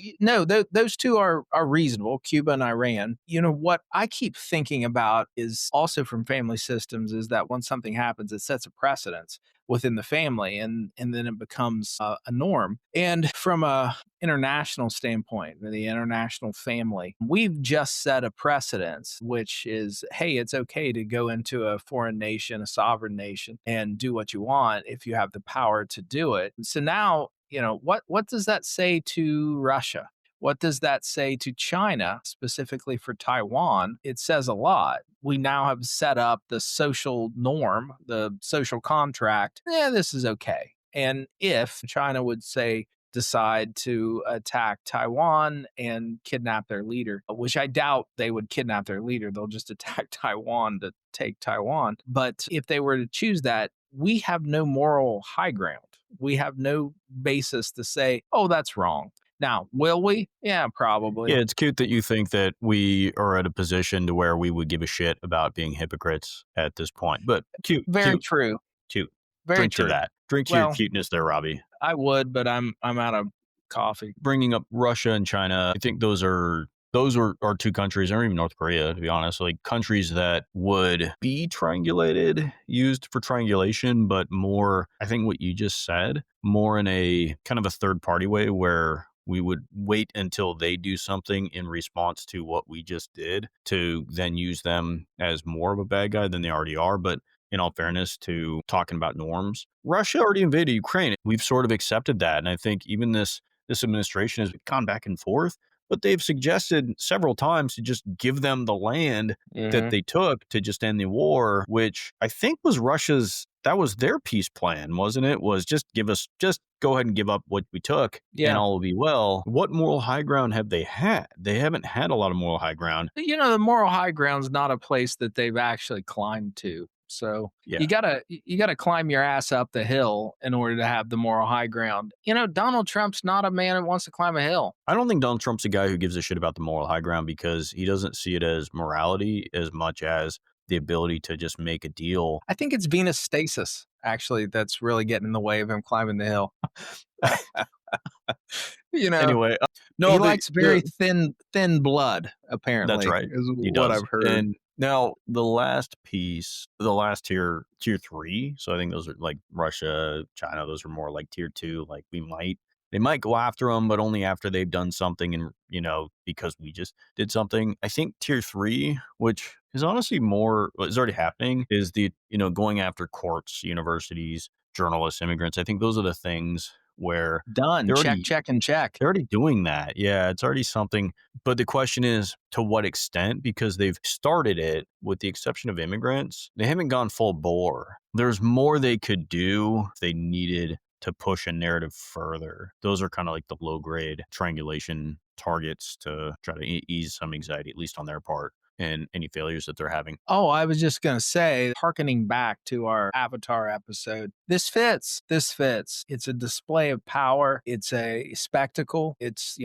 S2: those two are reasonable, Cuba and Iran. What I keep thinking about is also from family systems is that when something happens, it sets a precedence within the family, and then it becomes a norm. And from a international standpoint, the international family, we've just set a precedence, which is, hey, it's okay to go into a foreign nation, a sovereign nation, and do what you want if you have the power to do it. So now, what does that say to Russia? What does that say to China, specifically for Taiwan? It says a lot. We now have set up the social norm, the social contract. Yeah, this is okay. And if China would say, decide to attack Taiwan and kidnap their leader, which I doubt they would kidnap their leader. They'll just attack Taiwan to take Taiwan. But if they were to choose that, we have no moral high ground. We have no basis to say, oh, that's wrong. Now, will we? Yeah,
S1: Yeah,
S2: probably.
S1: it's cute that you think that we are at a position to where we would give a shit about being hypocrites at this point. But cute,
S2: Very
S1: cute,
S2: true.
S1: cute.
S2: Very
S1: Drink to
S2: true.
S1: that. Drink to your
S2: Well,
S1: cuteness there, Robbie.
S2: I would, but I'm out of coffee.
S1: Bringing up Russia and China, I think those are two countries, or even North Korea, to be honest, like countries that would be triangulated, used for triangulation, but more, I think what you just said, more in a kind of a third party way where we would wait until they do something in response to what we just did to then use them as more of a bad guy than they already are. But in all fairness to talking about norms, Russia already invaded Ukraine. We've sort of accepted that. And I think even this administration has gone back and forth, but they've suggested several times to just give them the land that
S2: Hmm.
S1: they took to just end the war, which I think was that was their peace plan, wasn't it? Was just go ahead and give up what we took and
S2: Yeah.
S1: all will be well. What moral high ground have they had? They haven't had a lot of moral high ground.
S2: The moral high ground's not a place that they've actually climbed to. So
S1: Yeah.
S2: you gotta climb your ass up the hill in order to have the moral high ground. Donald Trump's not a man that wants to climb a hill.
S1: I don't think Donald Trump's a guy who gives a shit about the moral high ground because he doesn't see it as morality as much as the ability to just make a deal.
S2: I think it's Venus stasis actually that's really getting in the way of him climbing the hill. You know,
S1: Anyway,
S2: he
S1: no,
S2: likes very thin blood,
S1: that's
S2: apparently,
S1: right.
S2: is
S1: He
S2: what
S1: does.
S2: I've heard.
S1: And now the last piece, the last tier three. So I think those are like Russia, China. Those are more like tier two. Like they might go after them, but only after they've done something, and because we just did something. I think tier three, which is honestly more, what is already happening, is the going after courts, universities, journalists, immigrants. I think those are the things where
S2: Done.
S1: they're
S2: Check,
S1: already
S2: check, and check.
S1: they're already doing that. Yeah, it's already something. But the question is to what extent? Because they've started it with the exception of immigrants. They haven't gone full bore. There's more they could do if they needed to push a narrative further. Those are kind of like the low grade triangulation targets to try to ease some anxiety, at least on their part, and any failures that they're having.
S2: Oh, I was just going to say, hearkening back to our Avatar episode, this fits. This fits. It's a display of power. It's a spectacle. It's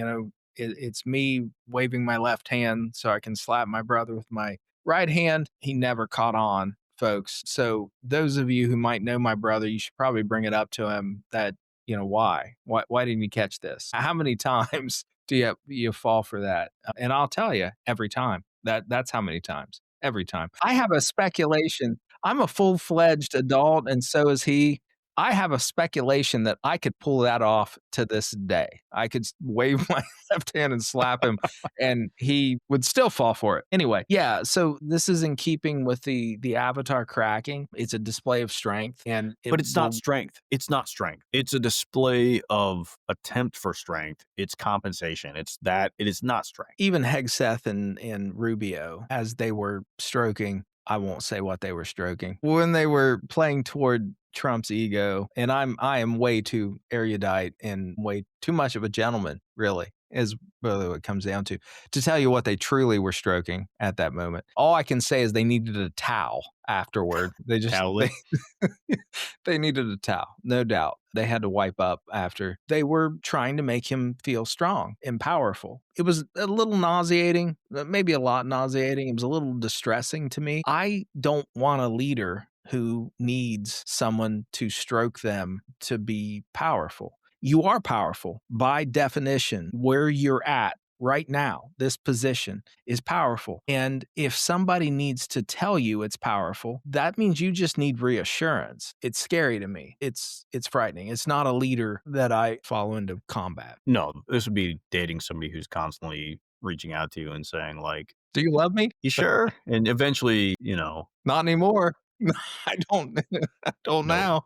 S2: me waving my left hand so I can slap my brother with my right hand. He never caught on, folks. So those of you who might know my brother, you should probably bring it up to him that, why? Why didn't you catch this? How many times do you fall for that? And I'll tell you, every time. That's how many times. Every time. I have a speculation. I'm a full-fledged adult, and so is he. I have a speculation that I could pull that off to this day. I could wave my left hand and slap him, and he would still fall for it. Anyway, yeah. So this is in keeping with the avatar cracking. It's a display of strength, and it
S1: But it's not
S2: will
S1: strength. It's not strength. It's a display of attempt for strength. It's compensation. It is not strength.
S2: even Hegseth and Rubio, as they were stroking, I won't say what they were stroking, when they were playing toward Trump's ego, and I am way too erudite and way too much of a gentleman, really, is really what it comes down to tell you what they truly were stroking at that moment. All I can say is they needed a towel afterward.
S1: Cowley.
S2: They needed a towel, no doubt. They had to wipe up after. They were trying to make him feel strong and powerful. It was a little nauseating, maybe a lot nauseating. It was a little distressing to me. I don't want a leader who needs someone to stroke them to be powerful. You are powerful by definition. Where you're at right now, this position is powerful. And if somebody needs to tell you it's powerful, that means you just need reassurance. It's scary to me. It's frightening. It's not a leader that I follow into combat.
S1: No, this would be dating somebody who's constantly reaching out to you and saying like,
S2: Do you love me?
S1: "You sure?" And eventually,
S2: Not anymore. I don't. I don't
S1: no,
S2: now.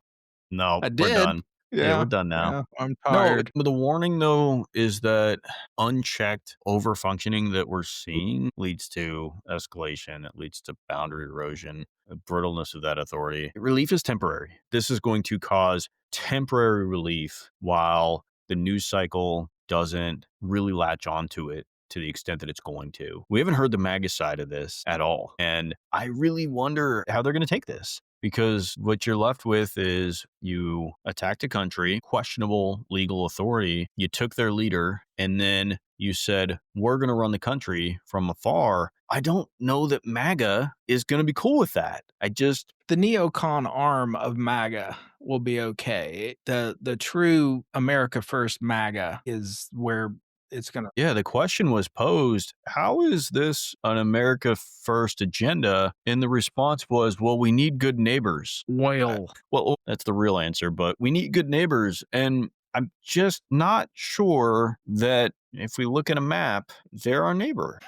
S1: no,
S2: I
S1: we're
S2: did.
S1: done. Yeah, we're
S2: Yeah,
S1: done now.
S2: yeah, I'm
S1: No,
S2: tired.
S1: but the warning though is that unchecked overfunctioning that we're seeing leads to escalation. It leads to boundary erosion, brittleness of that authority. Relief is temporary. This is going to cause temporary relief while the news cycle doesn't really latch onto it to the extent that it's going to. We haven't heard the MAGA side of this at all. And I really wonder how they're going to take this because what you're left with is you attacked a country, questionable legal authority, you took their leader, and then you said, we're going to run the country from afar. I don't know that MAGA is going to be cool with that.
S2: The neocon arm of MAGA will be okay. The true America First MAGA is where it's gonna
S1: Yeah, the question was posed, how is this an America First agenda? And the response was, well, we need good neighbors.
S2: wail.
S1: Well, that's the real answer, but we need good neighbors. And I'm just not sure that if we look at a map, they're our neighbor.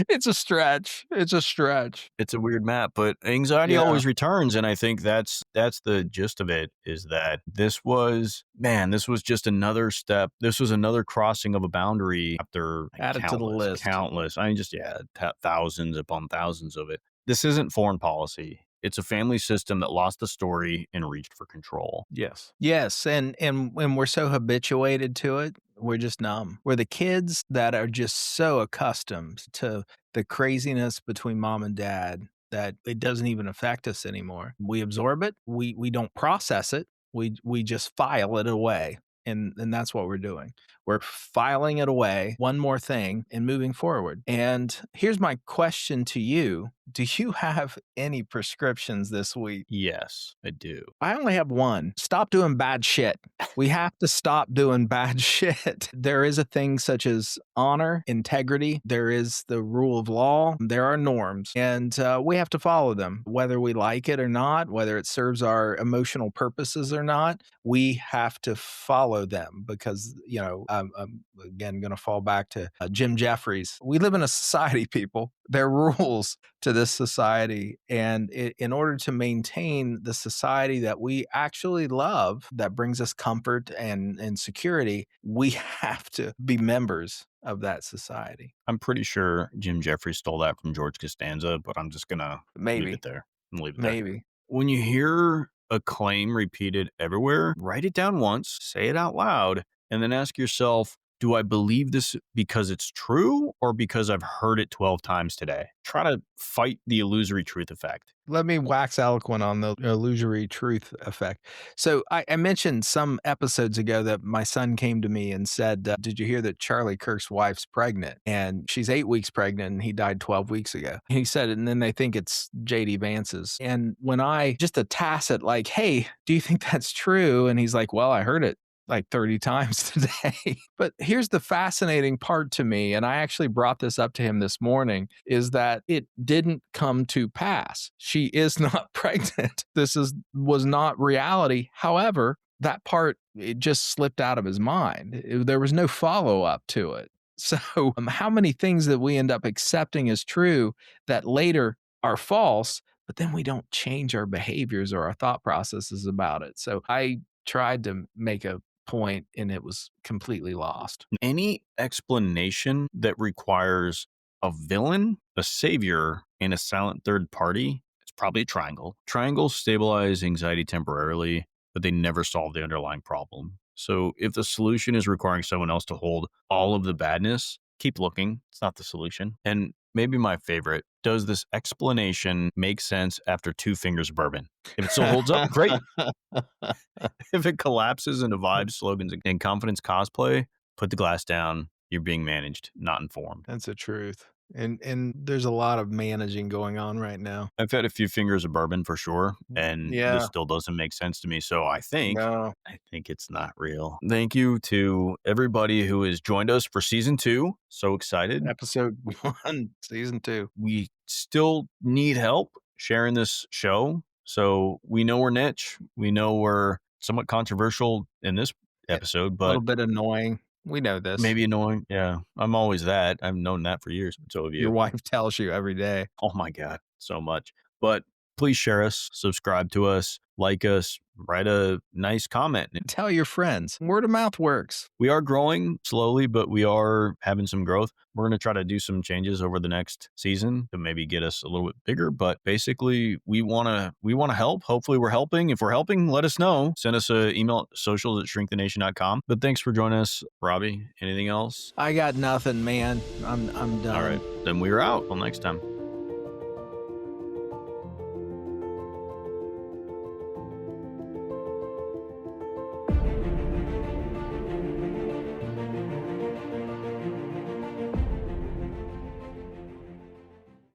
S2: It's a stretch. It's a stretch.
S1: It's a weird map, but anxiety
S2: Yeah.
S1: always returns. And I think that's the gist of it is that this was just another step. This was another crossing of a boundary after
S2: Add it to the list.
S1: countless. I mean, just, thousands upon thousands of it. This isn't foreign policy. It's a family system that lost the story and reached for control.
S2: Yes. Yes, and when we're so habituated to it, we're just numb. We're the kids that are just so accustomed to the craziness between mom and dad that it doesn't even affect us anymore. We absorb it, we don't process it, we just file it away. And that's what we're doing. We're filing it away, one more thing, and moving forward. And here's my question to you. Do you have any prescriptions this week?
S1: Yes, I do.
S2: I only have one. Stop doing bad shit. We have to stop doing bad shit. There is a thing such as honor, integrity. There is the rule of law. There are norms, and we have to follow them, whether we like it or not, whether it serves our emotional purposes or not. We have to follow them because, I'm again going to fall back to Jim Jeffries. We live in a society, people. There are rules to this society. And in order to maintain the society that we actually love, that brings us comfort and security, we have to be members of that society.
S1: I'm pretty sure Jim Jeffries stole that from George Costanza, but I'm just gonna leave
S2: Maybe,
S1: it there and leave it there.
S2: maybe.
S1: When you hear a claim repeated everywhere, write it down once, say it out loud, and then ask yourself, do I believe this because it's true or because I've heard it 12 times today? Try to fight the illusory truth effect.
S2: Let me wax eloquent on the illusory truth effect. So I mentioned some episodes ago that my son came to me and said, did you hear that Charlie Kirk's wife's pregnant? And she's 8 weeks pregnant and he died 12 weeks ago. He said, and then they think it's JD Vance's. And when I just a tacit like, hey, do you think that's true? And he's like, well, I heard it like 30 times today. But here's the fascinating part to me, and I actually brought this up to him this morning, is that it didn't come to pass. She is not pregnant. Was not reality. However, that part, it just slipped out of his mind. There was no follow-up to it. So how many things that we end up accepting as true that later are false, but then we don't change our behaviors or our thought processes about it. So I tried to make a point and it was completely lost.
S1: Any explanation that requires a villain, a savior, and a silent third party, it's probably a triangle. Triangles stabilize anxiety temporarily, but they never solve the underlying problem. So if the solution is requiring someone else to hold all of the badness, keep looking. It's not the solution. And maybe my favorite, does this explanation make sense after 2 fingers of bourbon? If it still holds up, great. If it collapses into vibes, slogans, and confidence cosplay, put the glass down. You're being managed, not informed.
S2: That's the truth. And there's a lot of managing going on right now.
S1: I've had a few fingers of bourbon for sure, and
S2: Yeah.
S1: this still doesn't make sense to me. So I think
S2: No.
S1: it's not real. Thank you to everybody who has joined us for season 2. So excited.
S2: Episode 1, season 2.
S1: We still need help sharing this show. So we know we're niche. We know we're somewhat controversial in this episode,
S2: A
S1: but
S2: little bit annoying. We know this.
S1: maybe annoying. Yeah, I'm always that. I've known that for years. So have
S2: Your
S1: you.
S2: wife tells you every day.
S1: Oh my God, so much. But please share us, subscribe to us, like us, write a nice comment.
S2: Tell your friends. Word of mouth works.
S1: We are growing slowly, but we are having some growth. We're going to try to do some changes over the next season to maybe get us a little bit bigger. But basically, we want to help. Hopefully, we're helping. If we're helping, let us know. Send us an email at socials@shrinkthenation.com. But thanks for joining us, Robbie. Anything else?
S2: I got nothing, man. I'm done.
S1: All right, then we're out. Till next time.